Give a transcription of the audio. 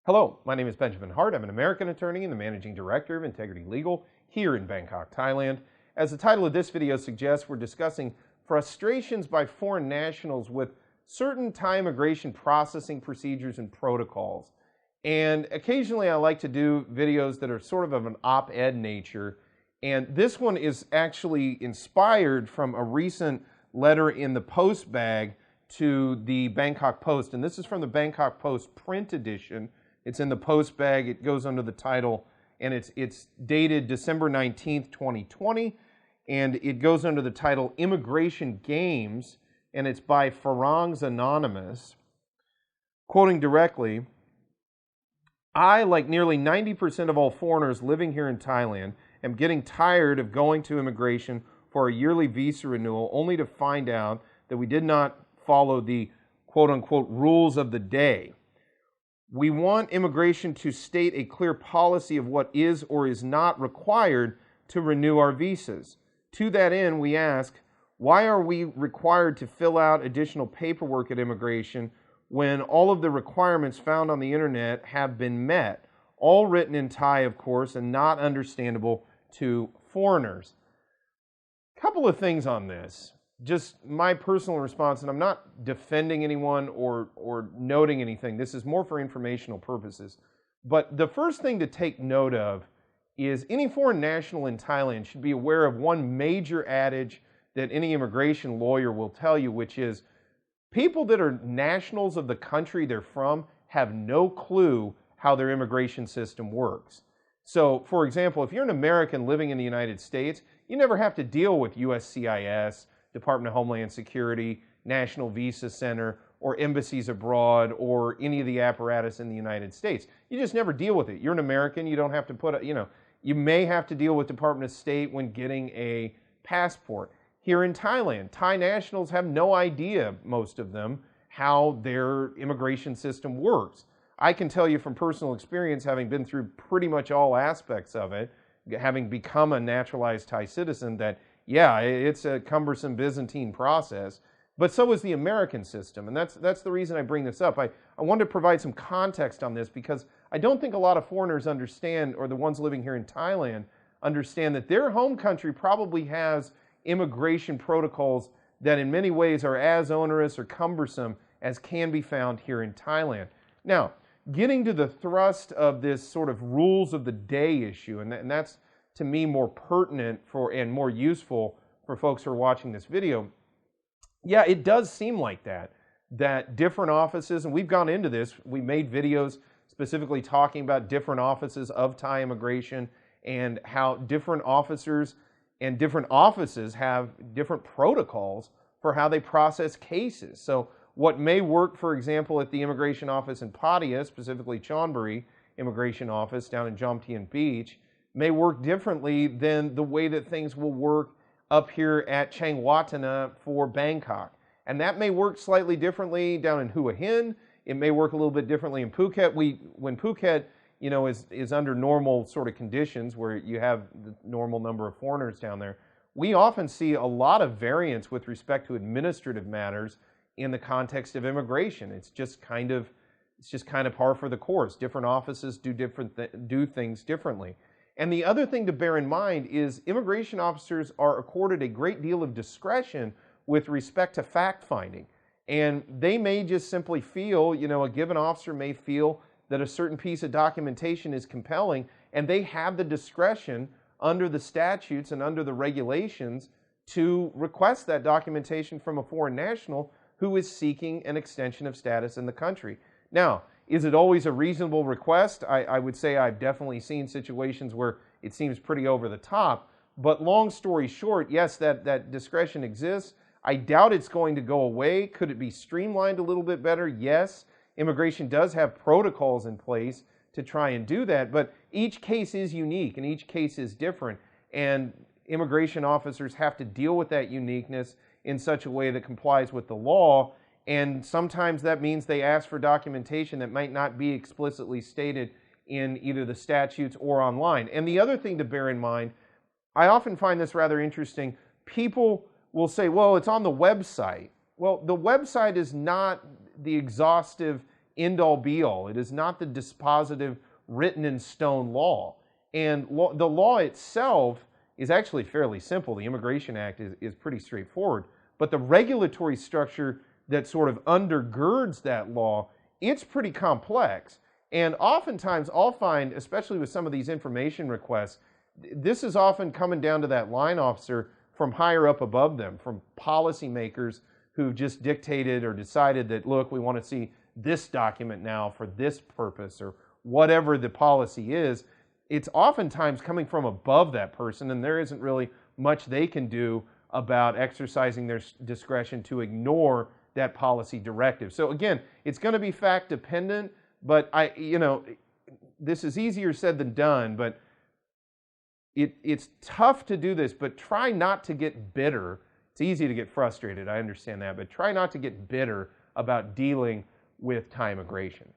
Hello, my name is Benjamin Hart. I'm an American attorney and the managing director of Integrity Legal here in Bangkok, Thailand. As the title of this video suggests, we're discussing frustrations by foreign nationals with certain Thai immigration processing procedures and protocols. And occasionally I like to do videos that are sort of an op-ed nature. And this one is actually inspired from a recent letter in the post bag to the Bangkok Post. And this is from the Bangkok Post print edition. It's in the post bag. It goes under the title, and it's dated December 19th, 2020, and it goes under the title Immigration Games, and it's by Farangs Anonymous. Quoting directly, I, like nearly 90% of all foreigners living here in Thailand, am getting tired of going to immigration for a yearly visa renewal only to find out that we did not follow the quote-unquote rules of the day. We want immigration to state a clear policy of what is or is not required to renew our visas. To that end, we ask, why are we required to fill out additional paperwork at immigration when all of the requirements found on the internet have been met? All written in Thai, of course, and not understandable to foreigners. A couple of things on this. Just my personal response, and I'm not defending anyone or noting anything. This is more for informational purposes. But the first thing to take note of is any foreign national in Thailand should be aware of one major adage that any immigration lawyer will tell you, which is people that are nationals of the country they're from have no clue how their immigration system works. So, for example, if you're an American living in the United States, you never have to deal with USCIS, Department of Homeland Security, National Visa Center, or embassies abroad, or any of the apparatus in the United States. You just never deal with it. You're an American, you don't have to put, you may have to deal with Department of State when getting a passport. Here in Thailand, Thai nationals have no idea, most of them, how their immigration system works. I can tell you from personal experience, having been through pretty much all aspects of it, having become a naturalized Thai citizen, that yeah, it's a cumbersome Byzantine process, but so is the American system. And that's the reason I bring this up. I wanted to provide some context on this because I don't think a lot of foreigners understand, or the ones living here in Thailand, understand that their home country probably has immigration protocols that in many ways are as onerous or cumbersome as can be found here in Thailand. Now, getting to the thrust of this sort of rules of the day issue, and that's to me more pertinent for and more useful for folks who are watching this video. Yeah, it does seem like that different offices, and we've gone into this, we made videos specifically talking about different offices of Thai immigration and how different officers and different offices have different protocols for how they process cases. So what may work, for example, at the immigration office in Pattaya, specifically Chonburi Immigration Office down in Jomtien Beach, may work differently than the way that things will work up here at Chiang Watana for Bangkok. And that may work slightly differently down in Hua Hin. It may work a little bit differently in Phuket. When Phuket, is under normal sort of conditions where you have the normal number of foreigners down there, we often see a lot of variance with respect to administrative matters in the context of immigration. It's just kind of par for the course. Different offices do things differently. And the other thing to bear in mind is immigration officers are accorded a great deal of discretion with respect to fact-finding. And they may just simply feel, a given officer may feel that a certain piece of documentation is compelling, and they have the discretion under the statutes and under the regulations to request that documentation from a foreign national who is seeking an extension of status in the country. Now, is it always a reasonable request? I would say I've definitely seen situations where it seems pretty over the top. But long story short, yes, that discretion exists. I doubt it's going to go away. Could it be streamlined a little bit better? Yes. Immigration does have protocols in place to try and do that. But each case is unique and each case is different. And immigration officers have to deal with that uniqueness in such a way that complies with the law. And sometimes that means they ask for documentation that might not be explicitly stated in either the statutes or online. And the other thing to bear in mind, I often find this rather interesting. People will say, well, it's on the website. Well, the website is not the exhaustive end-all be-all. It is not the dispositive written in stone law. And the law itself is actually fairly simple. The Immigration Act is pretty straightforward. But the regulatory structure that sort of undergirds that law, it's pretty complex. And oftentimes I'll find, especially with some of these information requests, this is often coming down to that line officer from higher up above them, from policymakers who've just dictated or decided that, look, we want to see this document now for this purpose or whatever the policy is. It's oftentimes coming from above that person, and there isn't really much they can do about exercising their discretion to ignore that policy directive. So again, it's going to be fact dependent, but this is easier said than done, but it's tough to do this, but try not to get bitter. It's easy to get frustrated, I understand that, but try not to get bitter about dealing with Thai immigration.